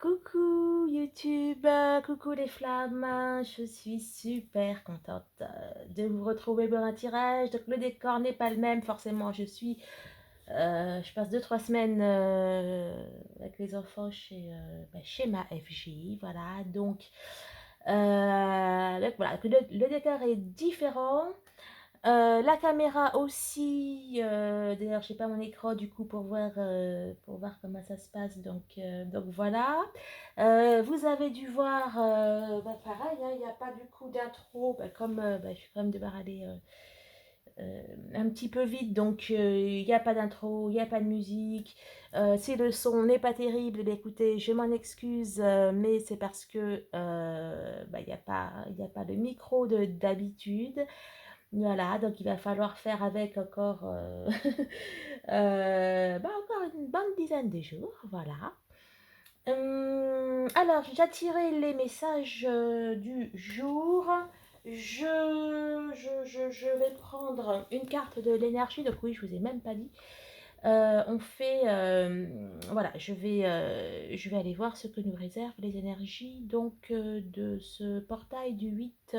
Coucou YouTube, coucou les flammes, je suis super contente de vous retrouver pour un tirage. Donc le décor n'est pas le même, forcément je passe 2-3 semaines avec les enfants chez ma FJ, voilà. Donc voilà, le décor est différent. La caméra aussi, d'ailleurs j'ai pas mon écran du coup pour voir comment ça se passe, donc voilà. Vous avez dû voir, pareil, hein, il n'y a pas du coup d'intro, comme je suis quand même devoir aller un petit peu vite, donc il n'y a pas d'intro, il n'y a pas de musique. Si le son n'est pas terrible, écoutez, je m'en excuse, mais c'est parce que il y a pas de micro d'habitude. Voilà, donc il va falloir faire avec encore, encore une bonne dizaine de jours, voilà. Alors, j'ai déjà tiré les messages du jour. Je vais prendre une carte de l'énergie, donc oui, je vous ai même pas dit. Voilà, je vais aller voir ce que nous réservent les énergies donc de ce portail du 8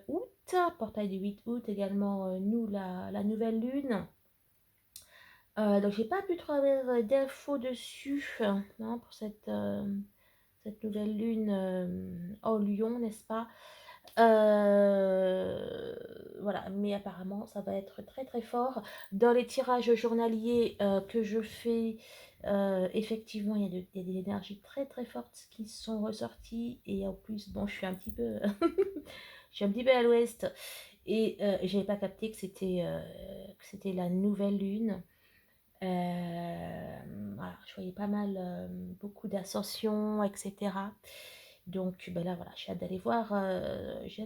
août, portail du 8 août également, nous, la nouvelle lune. Donc, j'ai pas pu trouver d'infos dessus hein, pour cette nouvelle lune en Lion, n'est-ce pas? Voilà, mais apparemment, ça va être très très fort. Dans les tirages journaliers que je fais, effectivement, il y a des énergies très très fortes qui sont ressorties. Et en plus, bon, je suis un petit peu, je suis un petit peu à l'ouest. Et j'avais pas capté que c'était la nouvelle lune. Voilà, je voyais pas mal, beaucoup d'ascensions, etc. Donc là, voilà, j'ai hâte d'aller voir ce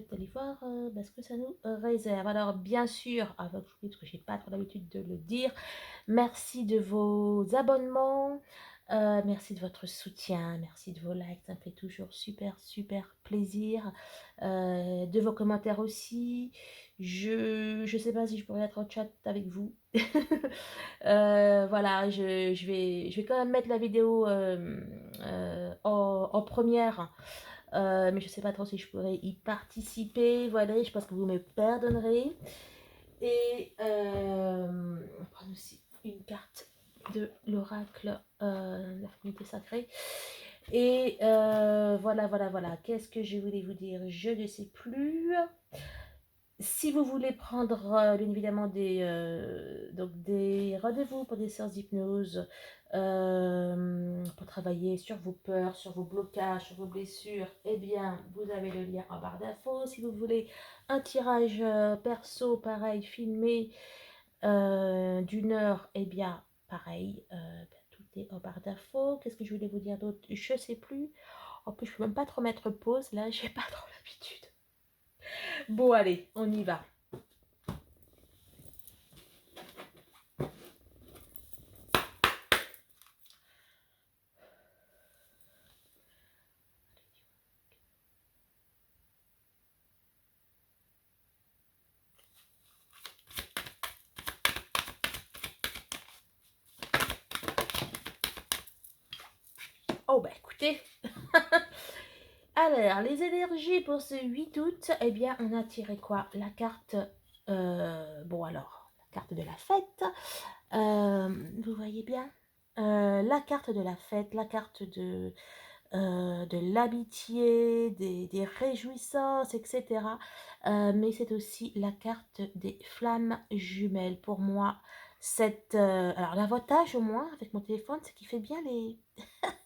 que ça nous réserve. Alors, bien sûr, avec parce que j'ai pas trop l'habitude de le dire, merci de vos abonnements, merci de votre soutien, merci de vos likes, ça me fait toujours super, super plaisir. De vos commentaires aussi. Je sais pas si je pourrais être en chat avec vous. Voilà, je vais quand même mettre la vidéo en première, mais je sais pas trop si je pourrais y participer. Voilà, je pense que vous me pardonnerez. Et on prend aussi une carte de l'oracle de la communauté sacrée. Et voilà. Qu'est-ce que je voulais vous dire? Je ne sais plus. Si vous voulez prendre bien évidemment donc des rendez-vous pour des séances d'hypnose, pour travailler sur vos peurs, sur vos blocages, sur vos blessures, eh bien vous avez le lien en barre d'infos. Si vous voulez un tirage perso, pareil, filmé d'une heure, eh bien pareil, tout est en barre d'infos. Qu'est-ce que je voulais vous dire d'autre? Je ne sais plus. En plus, je ne peux même pas trop mettre pause, là, j'ai pas trop l'habitude. Bon, allez, on y va. Oh bah écoutez, alors les énergies pour ce 8 août, eh bien on a tiré quoi? La carte, la carte de la fête, vous voyez bien? La carte de la fête, la carte de l'amitié, des réjouissances, etc. Mais c'est aussi la carte des flammes jumelles. Pour moi, alors l'avantage au moins avec mon téléphone, c'est qu'il fait bien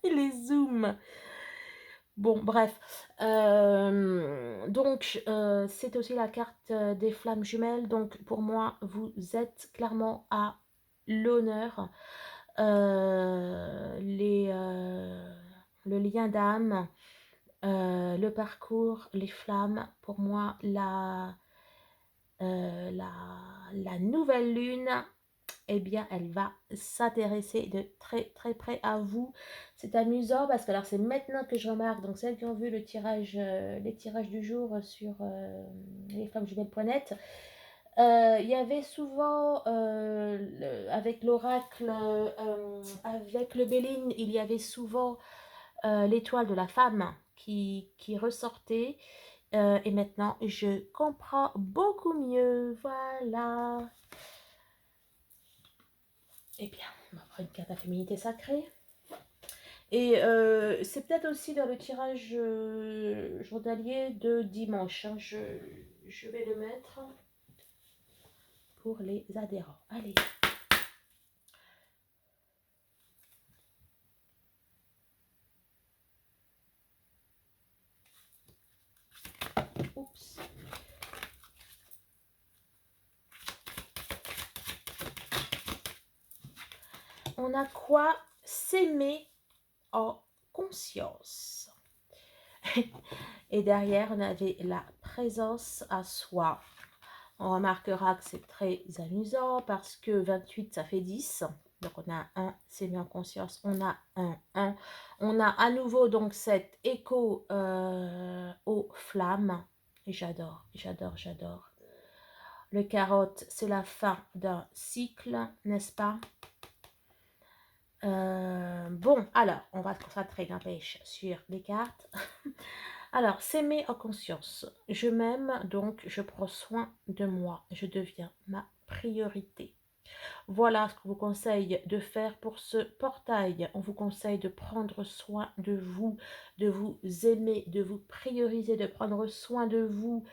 les zooms. Bon, bref. C'est aussi la carte des flammes jumelles. Donc, pour moi, vous êtes clairement à l'honneur. Le lien d'âme, le parcours, les flammes. Pour moi, euh, la, la nouvelle lune, eh bien, elle va s'intéresser de très très près à vous. C'est amusant parce que alors c'est maintenant que je remarque, donc celles qui ont vu les tirages du jour sur lesflammesjumelles.net, Il y avait souvent, avec l'oracle, avec le Béline, il y avait souvent l'étoile de la femme qui ressortait. Et maintenant, je comprends beaucoup mieux. Voilà. Eh bien, on va prendre une carte à féminité sacrée. Et c'est peut-être aussi dans le tirage journalier de dimanche. Hein. Je vais le mettre pour les adhérents. Allez. Oups. On a quoi? S'aimer en conscience. Et derrière, on avait la présence à soi. On remarquera que c'est très amusant parce que 28, ça fait 10. Donc, on a un, s'aimer en conscience. On a un 1. On a à nouveau donc cet écho aux flammes. Et j'adore, j'adore, j'adore. Le carotte, c'est la fin d'un cycle, n'est-ce pas? Bon, alors, on va se concentrer, n'empêche, sur les cartes. Alors, s'aimer en conscience. Je m'aime, donc je prends soin de moi. Je deviens ma priorité. Voilà ce qu'on vous conseille de faire pour ce portail. On vous conseille de prendre soin de vous aimer, de vous prioriser, de prendre soin de vous,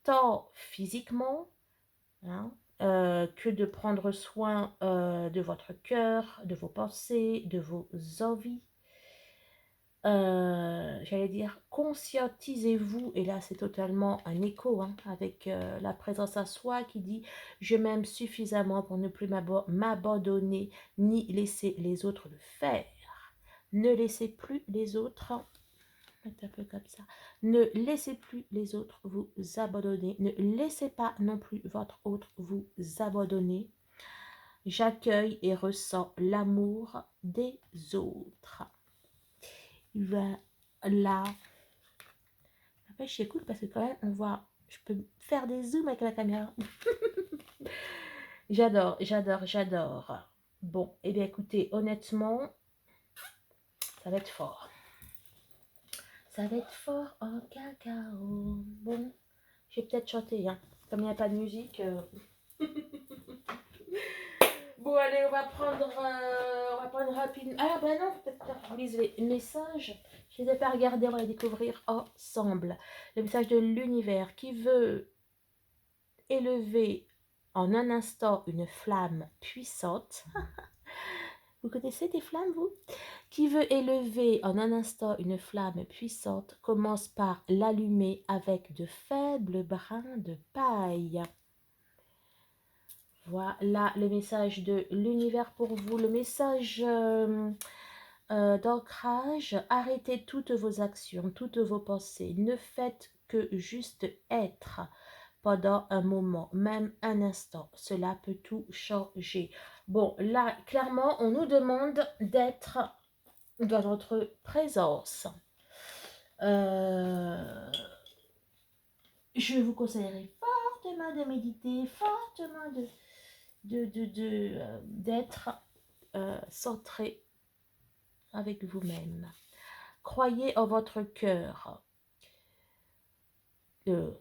tant physiquement, hein, que de prendre soin de votre cœur, de vos pensées, de vos envies. J'allais dire, conscientisez-vous, et là c'est totalement un écho hein, avec la présence à soi qui dit « Je m'aime suffisamment pour ne plus m'abandonner ni laisser les autres le faire. » Ne laissez plus les autres, un peu comme ça, ne laissez plus les autres vous abandonner, ne laissez pas non plus votre autre vous abandonner. J'accueille et ressens l'amour des autres. Voilà. Après, je suis cool parce que quand même, on voit, je peux faire des zooms avec la caméra. J'adore, j'adore, j'adore. Bon, et bien écoutez, honnêtement, ça va être fort. Ça va être fort en cacao. Bon, je vais peut-être chanter, hein. Comme il n'y a pas de musique. Bon, allez, on va prendre rapidement. Ah, ben non, peut-être que je lise les messages. Je les ai pas regardés, on va les découvrir ensemble. Le message de l'univers qui veut élever en un instant une flamme puissante. Vous connaissez des flammes, vous? Qui veut élever en un instant une flamme puissante commence par l'allumer avec de faibles brins de paille. Voilà le message de l'univers pour vous, le message d'ancrage. Arrêtez toutes vos actions, toutes vos pensées. Ne faites que juste être pendant un moment, même un instant. Cela peut tout changer. Bon, là, clairement, on nous demande d'être dans notre présence. Je vous conseillerais fortement de méditer, fortement d'être centré avec vous-même. Croyez en votre cœur.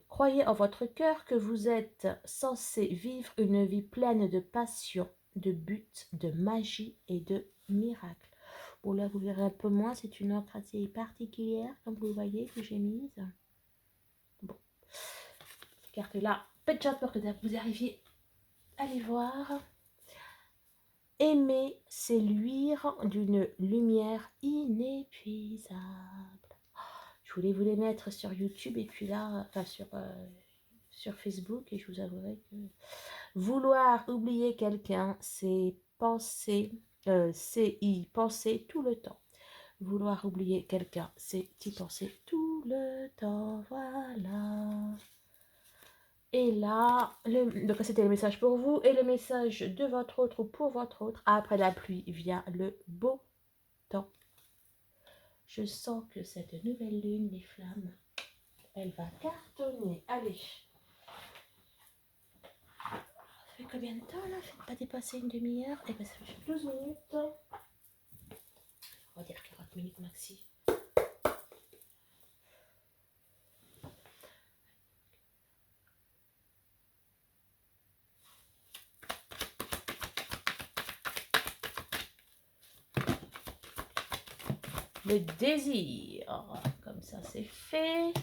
Croyez en votre cœur que vous êtes censé vivre une vie pleine de passion, de buts, de magie et de miracles. Bon, là, vous verrez un peu moins, c'est une encre assez particulière, comme vous voyez, que j'ai mise. Bon, cette carte-là, peu de chance pour que vous arriviez à les voir. Aimer, c'est luire d'une lumière inépuisable. Je voulais vous les mettre sur YouTube et puis là, enfin sur Facebook, et je vous avouerai que vouloir oublier quelqu'un, c'est penser, c'est y penser tout le temps. Vouloir oublier quelqu'un, c'est y penser tout le temps, voilà. Et là, donc c'était le message pour vous, et le message de votre autre ou pour votre autre. Après la pluie vient le beau temps. Je sens que cette nouvelle lune, les flammes, elle va cartonner. Allez. fait combien de temps là? Faites pas dépasser une demi-heure. Et ben ça fait 12 minutes. On va dire 40 minutes maxi. Le désir, comme ça c'est fait.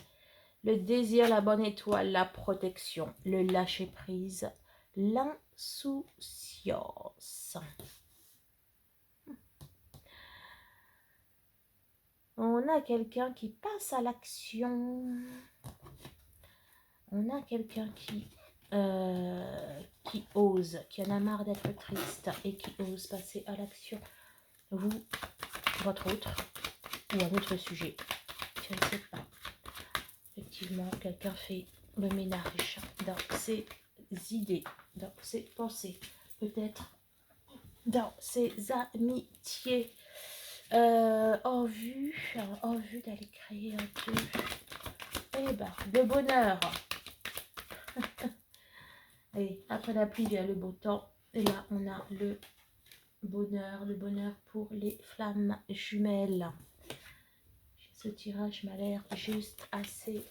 Le désir, la bonne étoile, la protection, le lâcher prise, l'insouciance. On a quelqu'un qui passe à l'action. On a quelqu'un qui ose, qui en a marre d'être triste et qui ose passer à l'action. Vous, votre autre, ou un autre sujet, je ne sais pas. Effectivement, quelqu'un fait le ménage dans ses idées, dans ses pensées, peut-être dans ses amitiés, en vue d'aller créer un peu, eh ben, le bonheur. Et après la pluie vient le beau temps, et là on a le bonheur pour les flammes jumelles. Ce tirage m'a l'air juste assez.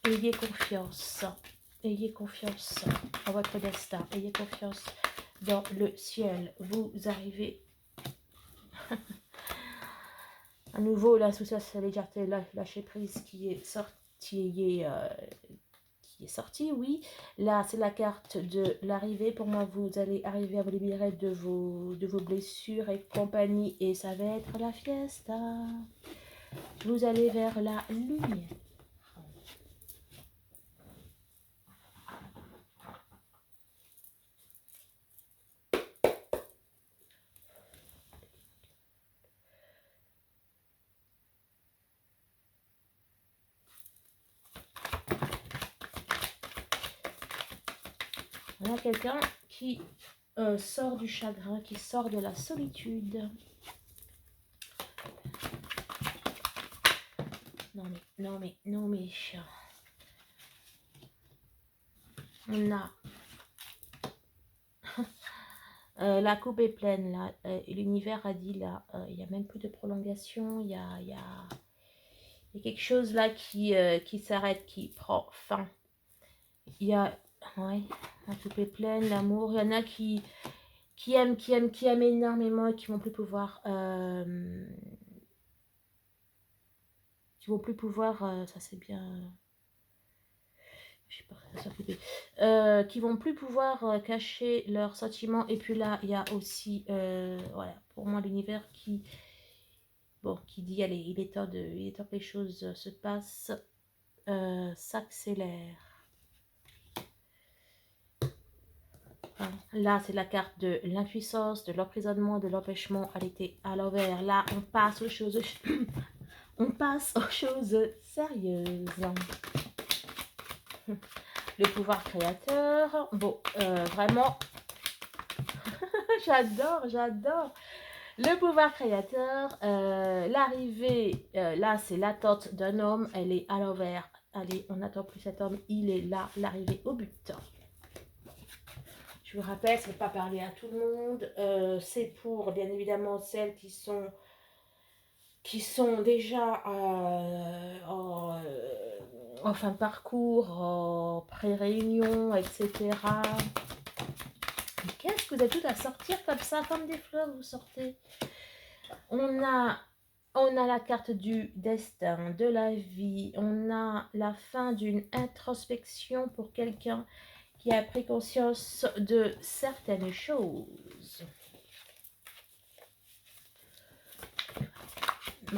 Ayez confiance en votre destin, ayez confiance dans le ciel. Vous arrivez à nouveau là sous sa légèreté, lâcher prise qui est sortie, oui. Là c'est la carte de l'arrivée. Pour moi vous allez arriver à vous libérer de vos blessures et compagnie, et ça va être la fiesta. Vous allez vers la lumière. On a quelqu'un qui sort du chagrin, qui sort de la solitude. Non mais. On a la coupe est pleine là. L'univers a dit là, il n'y a même plus de prolongation. Il y a quelque chose là qui s'arrête, qui prend fin. Il y a, ouais, la coupe est pleine, l'amour. Il y en a qui aiment énormément et qui vont plus pouvoir. Ça c'est bien. Je sais pas, ça coupé. Qui vont plus pouvoir cacher leurs sentiments. Et puis là, il y a aussi, voilà, pour moi, l'univers qui dit, allez, il est temps que les choses se passent, s'accélèrent. Voilà. Là, c'est la carte de l'impuissance, de l'emprisonnement, de l'empêchement. Elle était à l'envers. Là, on passe aux choses, sérieuses. Le pouvoir créateur. Bon, vraiment, j'adore. Le pouvoir créateur, l'arrivée, là c'est l'attente d'un homme, elle est à l'envers. Allez, on n'attend plus cet homme, il est là, l'arrivée au but. Je vous rappelle, c'est pas parler à tout le monde, c'est pour bien évidemment celles qui sont déjà en fin de parcours, en pré-réunion, etc. Qu'est-ce que vous êtes toutes à sortir comme ça, comme des fleurs, vous sortez. On a la carte du destin, de la vie. On a la fin d'une introspection pour quelqu'un qui a pris conscience de certaines choses. Oh.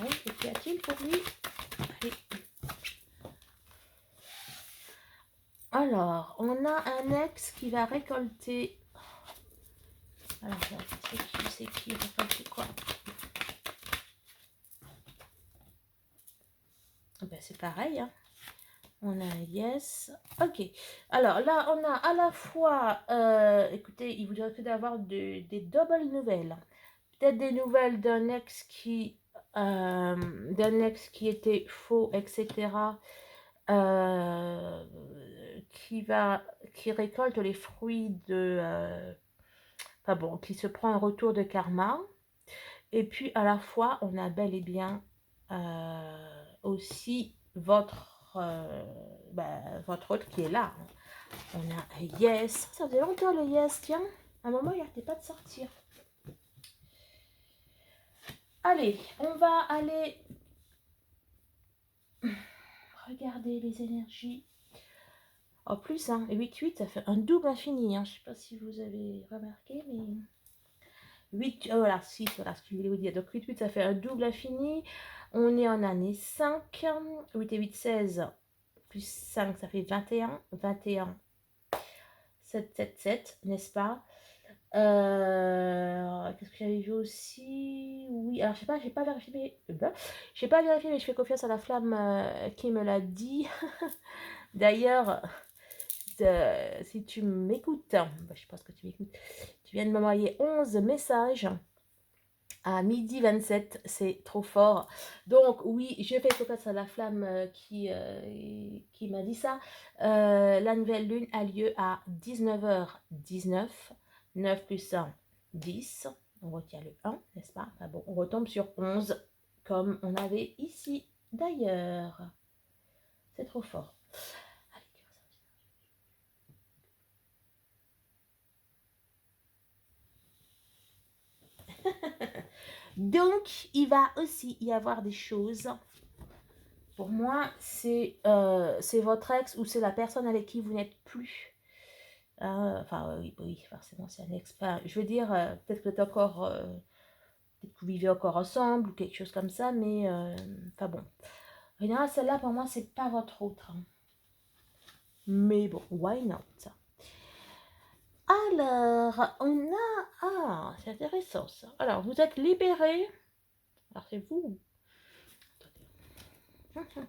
Oui, et qu'y a-t-il pour lui? Allez. Alors, on a un ex qui va récolter. Alors, c'est qui récolte quoi? Ben, c'est pareil, hein. On a un yes. Ok. Alors là, on a à la fois, écoutez, il voudrait que d'avoir des doubles nouvelles. Peut-être des nouvelles d'un ex qui était faux, etc. euh, qui récolte les fruits de... enfin bon, qui se prend un retour de karma. Et puis à la fois, on a bel et bien aussi votre hôte qui est là. On a un yes. Ça faisait longtemps le yes, tiens. À un moment, il n'arrêtait pas de sortir. Allez, on va aller regarder les énergies. En plus, hein, 8-8, ça fait un double infini. Hein. Je ne sais pas si vous avez remarqué, mais... 8, voilà, 6, voilà ce que je voulais vous dire. Donc 8-8, ça fait un double infini. On est en année 5. 8 et 8, 16. Plus 5, ça fait 21. 21, 7, 7, 7, n'est-ce pas? Qu'est-ce que j'avais vu aussi? Oui, alors je sais pas, j'ai pas vérifié, j'ai pas vérifié, mais je fais confiance à la flamme qui me l'a dit. D'ailleurs, si tu m'écoutes, je pense que tu m'écoutes, tu viens de m'envoyer 11 messages à midi 27, c'est trop fort. Donc oui, je fais confiance à la flamme qui m'a dit ça. La nouvelle lune a lieu à 19h19. 9 plus 1, 10. On retient le 1, n'est-ce pas? Enfin bon, on retombe sur 11, comme on avait ici d'ailleurs. C'est trop fort. Donc, il va aussi y avoir des choses. Pour moi, c'est votre ex ou c'est la personne avec qui vous n'êtes plus. Enfin, oui, forcément, c'est un ex. Enfin, je veux dire, peut-être que peut-être que vous vivez encore ensemble ou quelque chose comme ça, mais enfin bon. En celle-là, pour moi, c'est pas votre autre. Hein. Mais bon, why not? Alors, on a... Ah, c'est intéressant ça. Alors, vous êtes libéré. Alors, c'est vous. Attendez.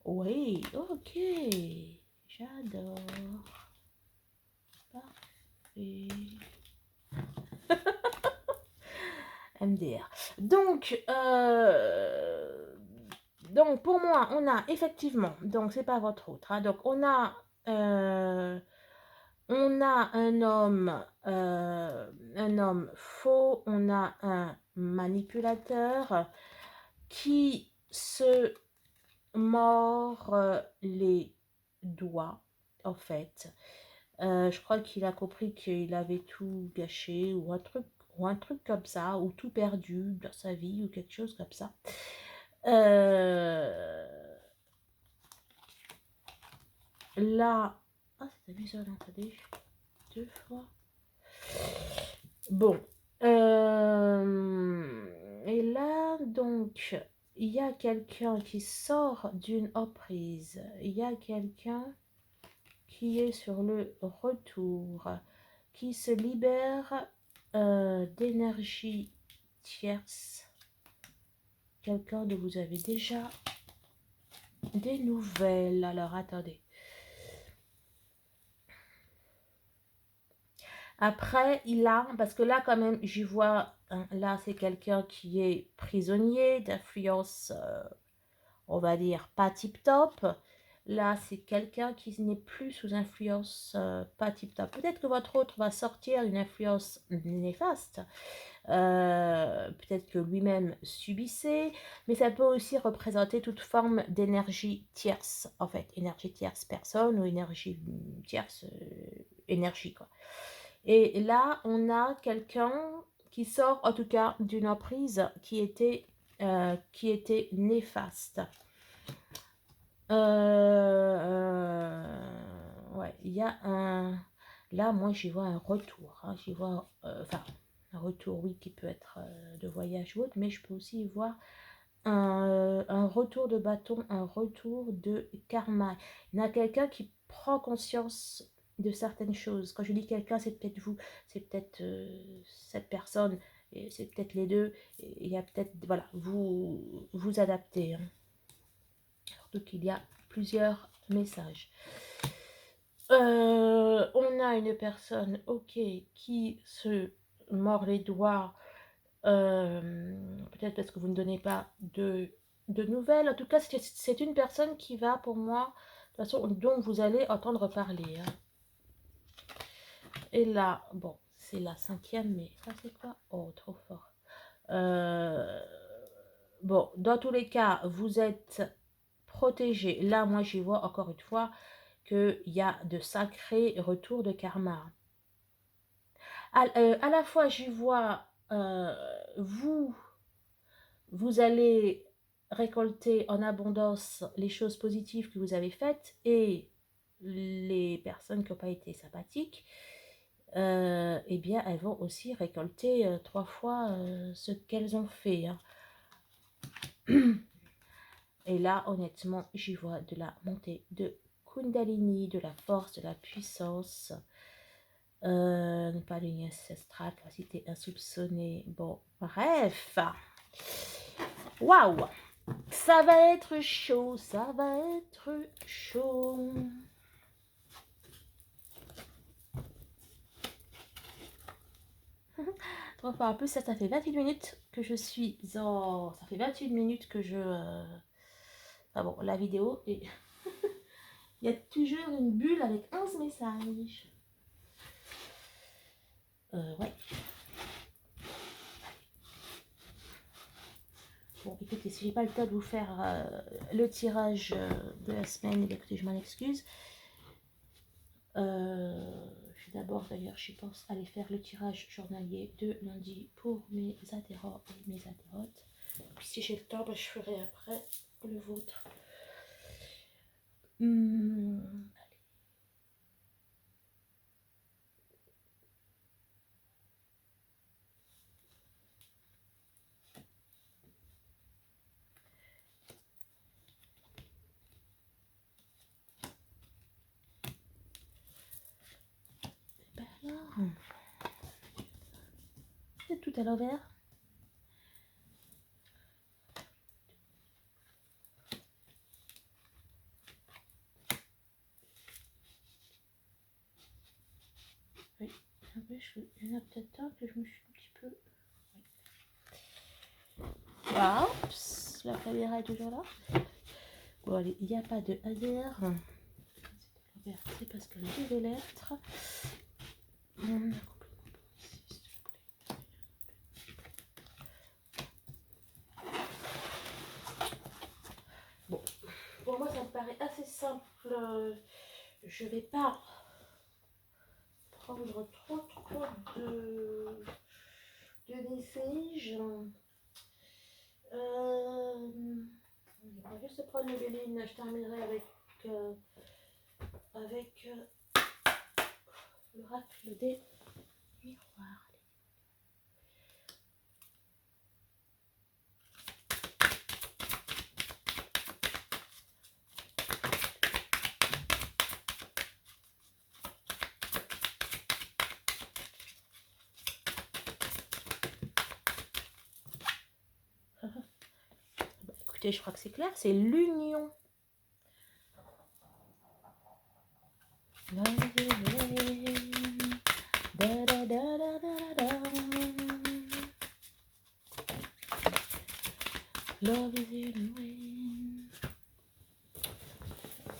Oui, ok. J'adore. Parfait. MDR. Donc pour moi, on a effectivement, donc c'est pas votre autre, hein, donc on a un homme faux, on a un manipulateur qui se mord les doigts, en fait. Je crois qu'il a compris qu'il avait tout gâché ou un truc comme ça, ou tout perdu dans sa vie, ou quelque chose comme ça. Là, ah, c'est amusant, attendez, 2 fois. Bon, et là, donc, il y a quelqu'un qui sort d'une emprise, il y a quelqu'un qui est sur le retour, qui se libère d'énergie tierce. Quelqu'un dont vous avez déjà des nouvelles. Alors, attendez. Après, il a, parce que là, quand même, j'y vois, hein, là, c'est quelqu'un qui est prisonnier d'influence, on va dire, pas tip-top. Là, c'est quelqu'un qui n'est plus sous influence pas tip-top. Peut-être que votre autre va sortir une influence néfaste. Peut-être que lui-même subissait, mais ça peut aussi représenter toute forme d'énergie tierce, en fait, énergie tierce personne ou énergie tierce énergie, quoi. Et là, on a quelqu'un qui sort, en tout cas, d'une emprise qui était néfaste. Ouais, il y a un... Là, moi, j'y vois un retour. Hein, j'y vois... Enfin, un retour, oui, qui peut être de voyage ou autre, mais je peux aussi y voir un retour de bâton, un retour de karma. Il y a quelqu'un qui prend conscience de certaines choses. Quand je dis quelqu'un, c'est peut-être vous, c'est peut-être cette personne, c'est peut-être les deux. Il y a peut-être, voilà, vous adaptez. Hein. Surtout qu'il y a plusieurs messages. On a une personne, ok, qui se mord les doigts, peut-être parce que vous ne donnez pas de de nouvelles. En tout cas, c'est une personne qui va, pour moi, de toute façon, dont vous allez entendre parler. Hein. Et là, bon, c'est la 5e, mais ça c'est quoi? Oh, trop fort. Bon, dans tous les cas, vous êtes protégé. Là, moi, j'y vois encore une fois qu'il y a de sacrés retours de karma. À la fois, j'y vois, vous allez récolter en abondance les choses positives que vous avez faites et les personnes qui n'ont pas été sympathiques, eh bien, elles vont aussi récolter 3 fois ce qu'elles ont fait. Hein. Et là, honnêtement, j'y vois de la montée de Kundalini, de la force, de la puissance. Pas ligne ancestrale, capacité insoupçonnée. Bon, bref. Waouh! Ça va être chaud, ça va être chaud. Trop fort. En plus, ça fait 28 minutes que je suis en... Ça fait 28 minutes que je... Ah bon, la vidéo et il y a toujours une bulle avec 11 messages. Ouais. Bon, écoutez, si j'ai pas le temps de vous faire le tirage de la semaine, écoutez, je m'en excuse. Je vais d'abord, d'ailleurs, je pense aller faire le tirage journalier de lundi pour mes adhérents et mes adhérentes. Puis si j'ai le temps, je ferai après le vôtre. C'est tout à l'envers. Oui, il y en a peut-être un que je me suis un petit peu... Waouh, la caméra est toujours là. Bon, allez, il n'y a pas de hasard. C'est parce que je vais l'être. Bon, pour moi, ça me paraît assez simple. Je vais pas prendre trop de messages. On va juste prendre le béline. Je terminerai avec l'oracle des miroirs. Écoutez, je crois que c'est clair, c'est l'union.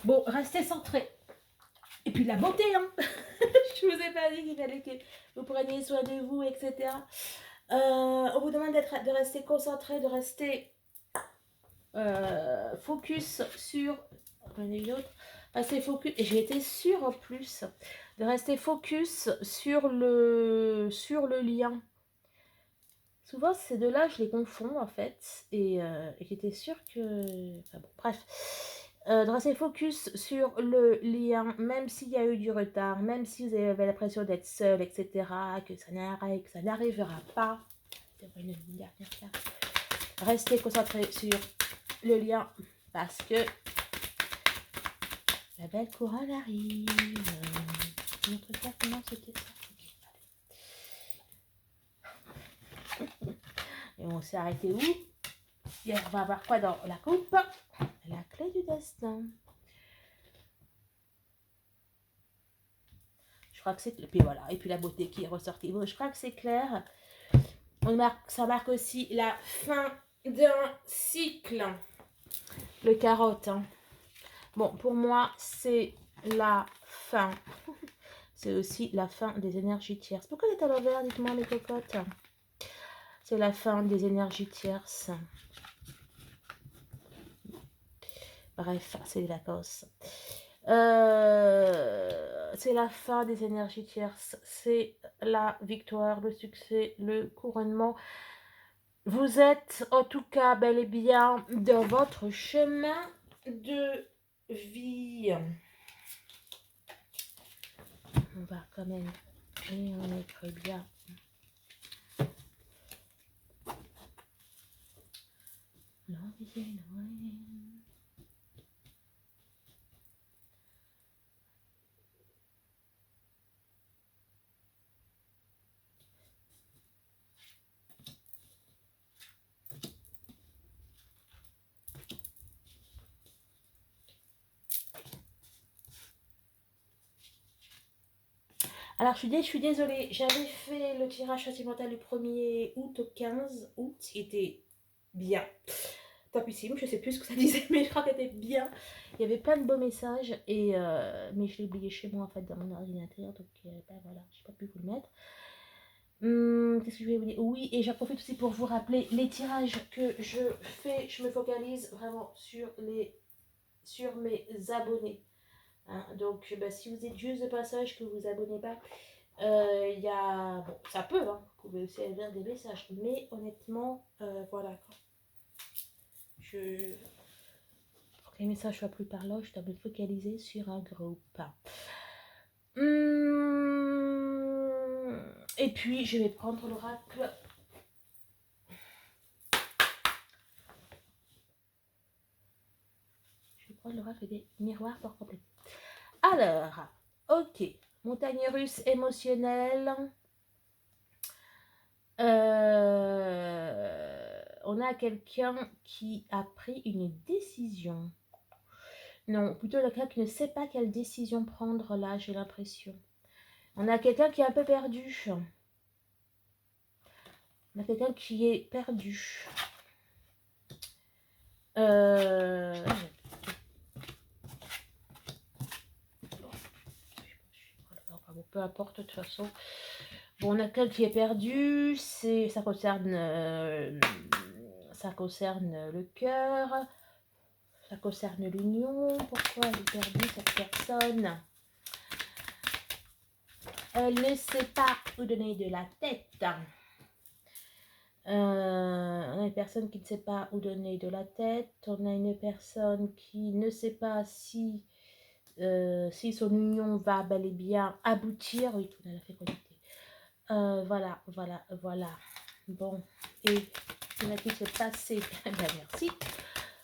Bon, restez centrés. Et puis la beauté, hein. Je vous ai pas dit qu'il fallait que vous preniez soin de vous, etc. On vous demande de rester concentré, de rester focus sur... Prenez une autre. Rester focus, et j'ai été sûre en plus, de rester focus sur le lien. Souvent, ces deux-là, je les confonds en fait, et j'étais sûre que... Enfin bon, bref. De rester focus sur le lien, même s'il y a eu du retard, même si vous avez l'impression d'être seul, etc., que ça n'arrivera pas. Une dernière carte. Restez concentré sur le lien, parce que la belle couronne arrive. Notre carte, non, c'était ça. Et on s'est arrêté où? Et on va voir quoi dans la coupe? La clé du destin. Je crois que c'est... Puis voilà, et puis la beauté qui est ressortie. Bon, je crois que c'est clair. Ça marque aussi la fin d'un cycle. le carotte. Hein. Bon, pour moi, c'est la fin. C'est aussi la fin des énergies tierces. Pourquoi elle est à l'envers, dites-moi mes cocottes? C'est la fin des énergies tierces. Bref, c'est les vacances. C'est la fin des énergies tierces. C'est la victoire, le succès, le couronnement. Vous êtes en tout cas bel et bien dans votre chemin de vie. On va quand même et on est très bien. Alors, je suis désolée, j'avais fait le tirage sentimental du 1er août au 15 août, qui était bien. Topissime, je sais plus ce que ça disait, mais je crois qu'elle était bien. Il y avait plein de beaux messages, et mais je l'ai oublié chez moi, en fait, dans mon ordinateur, donc ben voilà, je n'ai pas pu vous le mettre. Qu'est-ce que je vais vous dire? Oui, et j'en profite aussi pour vous rappeler les tirages que je fais. Je me focalise vraiment sur mes abonnés. Hein. Donc, bah, si vous êtes juste de passage, que vous vous abonnez pas, il y a... Bon, ça peut, hein, vous pouvez aussi avoir des messages. Mais honnêtement, voilà. Pour que les messages soient plus parlants, je dois me focaliser sur un groupe. Et puis, je vais prendre l'oracle. Je vais prendre l'oracle des miroirs pour compléter. Alors, ok. Montagne russe émotionnelle. On a quelqu'un qui a pris une décision. Non, plutôt quelqu'un qui ne sait pas quelle décision prendre là, j'ai l'impression. On a quelqu'un qui est un peu perdu. On a quelqu'un qui est perdu. Peu importe, de toute façon. Bon, on a quelqu'un qui est perdu. Ça concerne le cœur. Ça concerne l'union. Pourquoi elle est perdue, cette personne? Elle ne sait pas où donner de la tête. On a une personne qui ne sait pas où donner de la tête. On a une personne qui ne sait pas si son union va bel et bien aboutir. Oui, tout à fait connecté. Voilà. Bon, et qu'est-ce qui s'est passé? Ben, merci.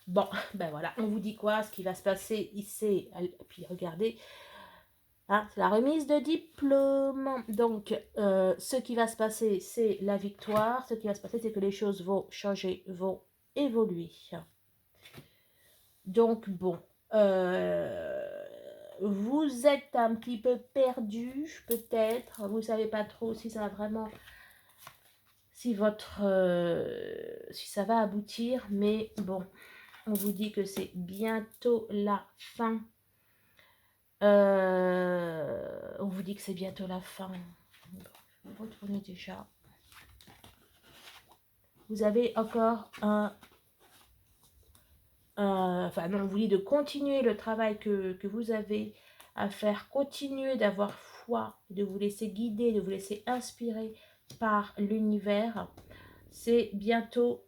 Bon, ben voilà, on vous dit quoi? Ce qui va se passer ici. Puis regardez. Hein, c'est la remise de diplôme. Donc, ce qui va se passer, c'est la victoire. Ce qui va se passer, c'est que les choses vont changer, vont évoluer. Donc, bon, vous êtes un petit peu perdu, peut-être. Vous ne savez pas trop si ça va vraiment... si ça va aboutir. Mais bon, on vous dit que c'est bientôt la fin. On vous dit que c'est bientôt la fin. Retournez déjà. Vous avez encore enfin non, on vous dit de continuer le travail que vous avez à faire. Continuez d'avoir foi, de vous laisser guider, de vous laisser inspirer par l'univers. C'est bientôt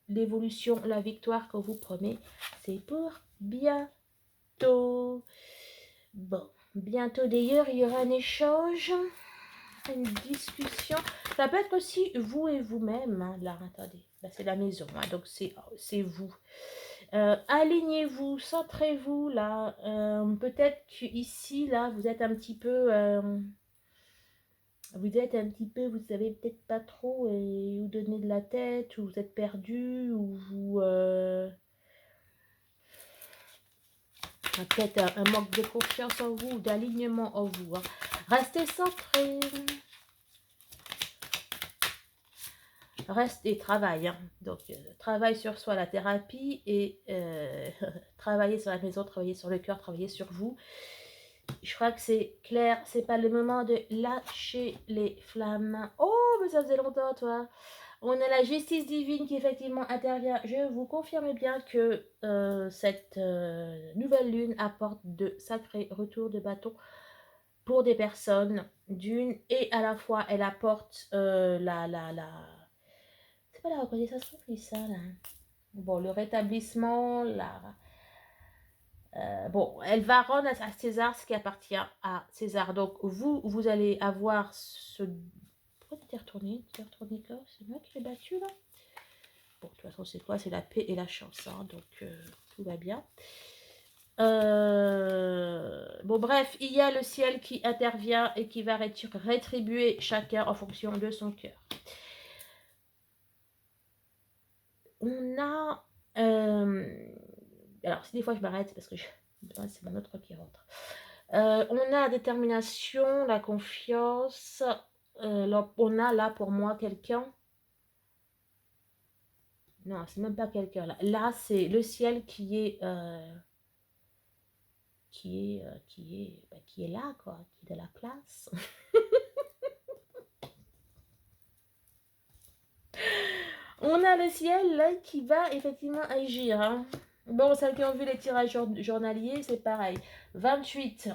l'évolution, la victoire qu'on vous promet. C'est pour bientôt. Bon, bientôt d'ailleurs, il y aura un échange, une discussion. Ça peut être aussi vous et vous-même. Hein. Là, attendez, là c'est la maison, hein, donc c'est vous. Alignez-vous, centrez-vous là. Peut-être qu'ici, là, vous êtes un petit peu... vous savez peut-être pas trop où donner de la tête, ou vous êtes perdu, ou vous... peut-être un manque de confiance en vous, d'alignement en vous. Hein. Restez centré. reste et travaille. Hein. Donc, travaille sur soi, la thérapie, et travailler sur la maison, travailler sur le cœur, travailler sur vous. Je crois que c'est clair, c'est pas le moment de lâcher les flammes. Oh, mais ça faisait longtemps, toi. On a la justice divine qui effectivement intervient. Je vous confirme bien que cette nouvelle lune apporte de sacrés retours de bâton pour des personnes d'une, et à la fois elle apporte c'est pas la reconnaissance, on dit ça là. Bon, le rétablissement, bon, elle va rendre à César ce qui appartient à César. Donc vous allez avoir ce... Pourquoi tu t'es retourné? Tu t'es retourné là? C'est moi qui l'ai battu là? Bon, de toute façon, c'est quoi? C'est la paix et la chance, hein, donc tout va bien. Bon, bref, il y a le ciel qui intervient et qui va rétribuer chacun en fonction de son cœur. On a... alors, si des fois je m'arrête, c'est parce que c'est mon autre qui rentre. On a la détermination, la confiance. On a là pour moi quelqu'un. Non, c'est même pas quelqu'un là. Là, c'est le ciel qui est là, quoi, qui est de la place. On a le ciel là qui va effectivement agir. Hein. Bon, celles qui ont vu les tirages journaliers, c'est pareil. 28,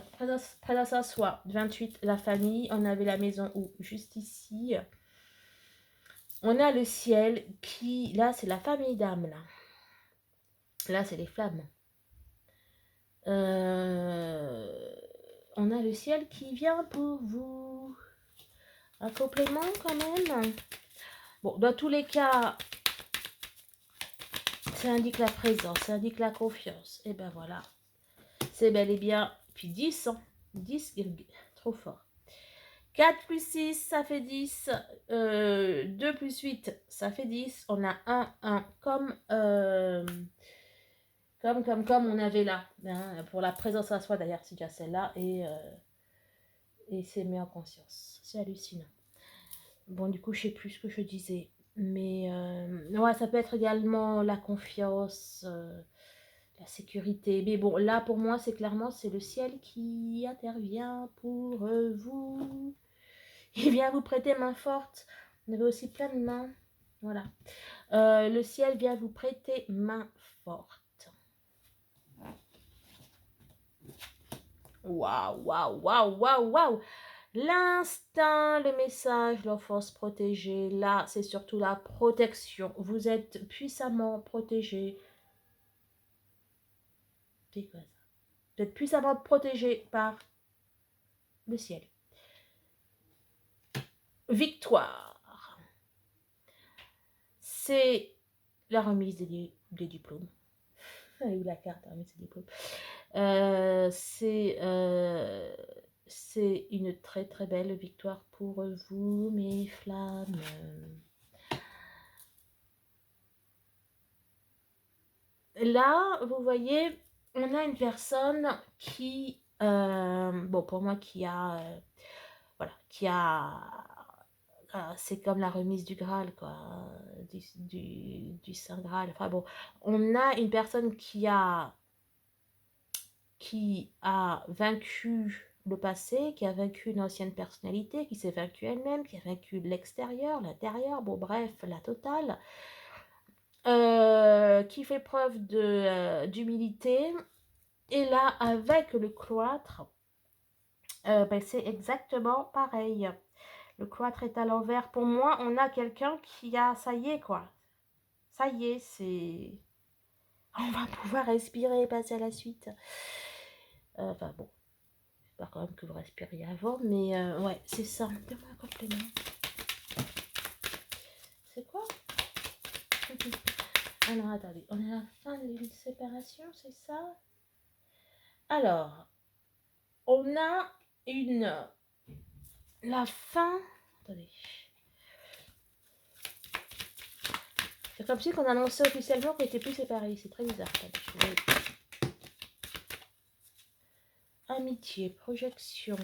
présence à soi. 28, la famille. On avait la maison où, juste ici. On a le ciel qui, là, c'est la famille d'âme, là. Là, c'est les flammes. On a le ciel qui vient pour vous. Un complément quand même. Bon, dans tous les cas, ça indique la présence, ça indique la confiance. Et ben voilà. C'est bel et bien. Puis 10, hein. 10, trop fort. 4 plus 6, ça fait 10. 2 plus 8, ça fait 10. On a 1 comme on avait là. Hein, pour la présence à soi, d'ailleurs, c'est déjà celle-là. Et c'est mis en conscience. C'est hallucinant. Bon, du coup, je sais plus ce que je disais. Mais ouais, ça peut être également la confiance, la sécurité. Mais bon, là, pour moi, c'est clairement, c'est le ciel qui intervient pour vous. Il vient vous prêter main forte. On avait aussi plein de mains. Voilà. Le ciel vient vous prêter main forte. Waouh, waouh, waouh, waouh, waouh. L'instinct, le message, l'enfance protégée, là, c'est surtout la protection. Vous êtes puissamment protégé. C'est quoi ça? Vous êtes puissamment protégé par le ciel. Victoire. C'est la remise des diplômes. Où la carte, la remise des diplômes. C'est une très très belle victoire pour vous, mes flammes. Là, vous voyez, on a une personne qui, bon, pour moi, voilà, c'est comme la remise du Graal, quoi, du Saint Graal. Enfin bon, on a une personne qui a vaincu le passé, qui a vaincu une ancienne personnalité, qui s'est vaincue elle-même, qui a vaincu l'extérieur, l'intérieur, bon bref, la totale, qui fait preuve d'humilité. Et là, avec le cloître, ben, c'est exactement pareil. Le cloître est à l'envers. Pour moi, on a quelqu'un qui a, ça y est quoi, ça y est, c'est... On va pouvoir respirer et passer à la suite. Enfin bon, j'espère quand même que vous respiriez avant, mais ouais, c'est ça. Donne-moi un complément. C'est quoi? Alors, attendez, on est à la fin d'une séparation, c'est ça? Alors, on a la fin... Attendez. C'est comme si on annonçait officiellement qu'on n'était plus séparés. C'est très bizarre. Attendez, amitié, projection,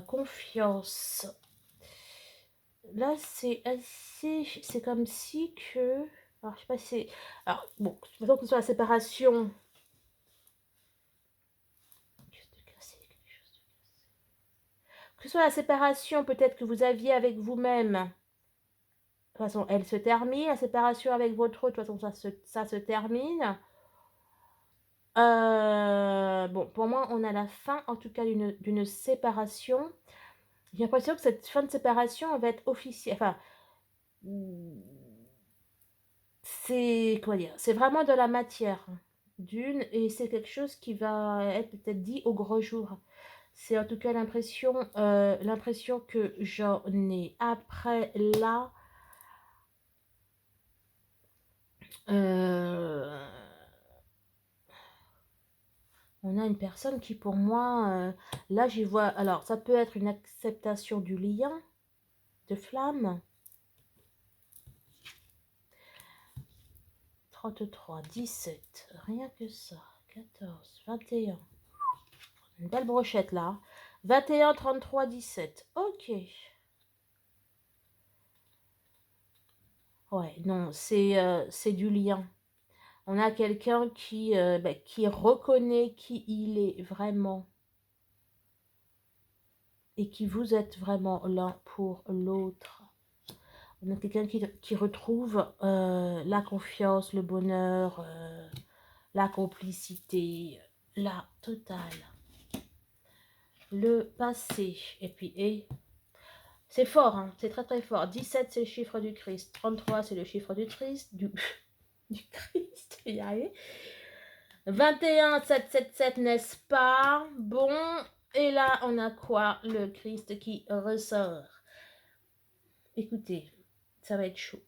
confiance, là, c'est assez... C'est comme si que... Alors, je sais pas si c'est... Alors, bon, de toute façon, que ce soit la séparation... Que ce soit la séparation peut-être que vous aviez avec vous-même, de toute façon, elle se termine. La séparation avec votre autre, de toute façon, ça se termine. Bon, pour moi, on a la fin, en tout cas, d'une séparation. J'ai l'impression que cette fin de séparation va être officielle. Enfin, c'est, comment dire, c'est vraiment de la matière d'une, et c'est quelque chose qui va être peut-être dit au gros jour. C'est en tout cas l'impression que j'en ai. Après, là, euh, on a une personne qui, pour moi, là, j'y vois... Alors, ça peut être une acceptation du lien, de flamme. 33, 17, rien que ça. 14, 21. Une belle brochette, là. 21, 33, 17. Ok. Ouais, non, c'est du lien. On a quelqu'un qui reconnaît qui il est vraiment et qui vous êtes vraiment l'un pour l'autre. On a quelqu'un qui retrouve la confiance, le bonheur, la complicité, la totale. Le passé. Et puis, c'est fort, hein, c'est très très fort. 17, c'est le chiffre du Christ. 33, c'est le chiffre du Christ. Du Christ, il y arriver. 21, 7, n'est-ce pas? Bon, et là, on a quoi? Le Christ qui ressort. Écoutez, ça va être chaud.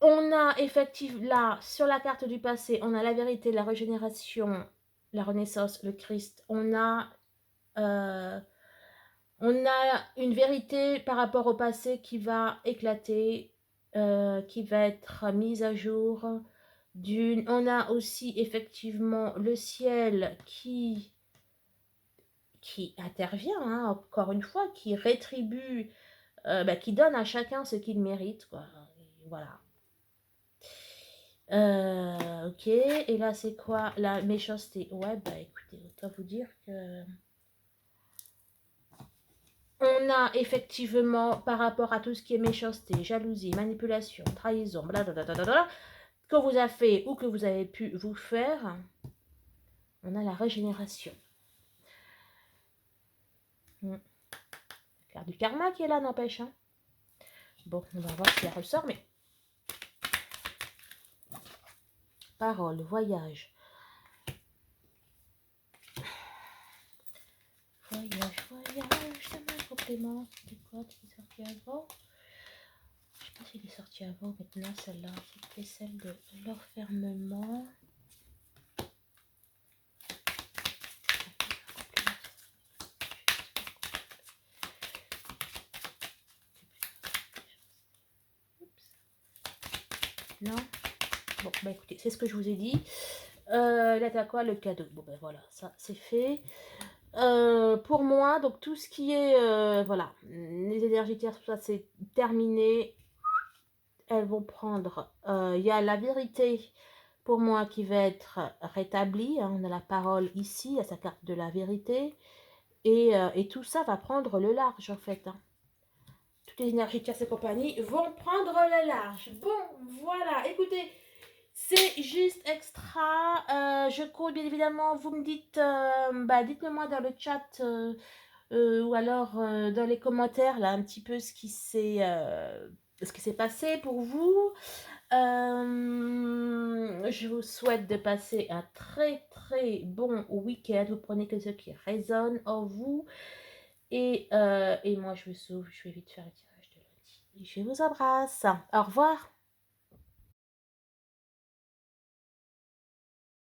On a effectivement, là, sur la carte du passé, on a la vérité, la régénération, la renaissance, le Christ. On a une vérité par rapport au passé qui va éclater, qui va être mise à jour. On a aussi effectivement le ciel qui intervient, hein, encore une fois, qui rétribue, qui donne à chacun ce qu'il mérite, quoi. Et voilà. Ok, et là c'est quoi la méchanceté? Ouais, bah écoutez, autant vous dire que... On a effectivement, par rapport à tout ce qui est méchanceté, jalousie, manipulation, trahison, blablabla, que vous avez fait ou que vous avez pu vous faire, on a la régénération. Carte du karma qui est là, n'empêche. Hein. Bon, on va voir si elle ressort, mais... Parole, voyage. Voyage, ça m'a un complément. C'était quoi qui est sorti avant? Je sais pas s'il est sorti avant, maintenant celle-là. C'était celle de l'enfermement. Non. Bon, bah écoutez, c'est ce que je vous ai dit. Là, t'as quoi? Le cadeau. Bon, ben voilà, ça c'est fait. Pour moi, donc tout ce qui est, voilà, les énergies tierces, tout ça, c'est terminé. Elles vont prendre, il y a la vérité pour moi qui va être rétablie. Hein, on a la parole ici, à sa carte de la vérité. Et tout ça va prendre le large, en fait. Hein. Toutes les énergies tierces et compagnie vont prendre le large. Bon, voilà, écoutez... C'est juste extra. Je compte bien évidemment, vous me dites, dites-le moi dans le chat ou alors dans les commentaires là un petit peu ce qui s'est passé pour vous. Je vous souhaite de passer un très très bon week-end. Vous prenez que ce qui résonne en vous. Et moi je me sauve, je vais vite faire le tirage de lundi. Je vous embrasse. Au revoir.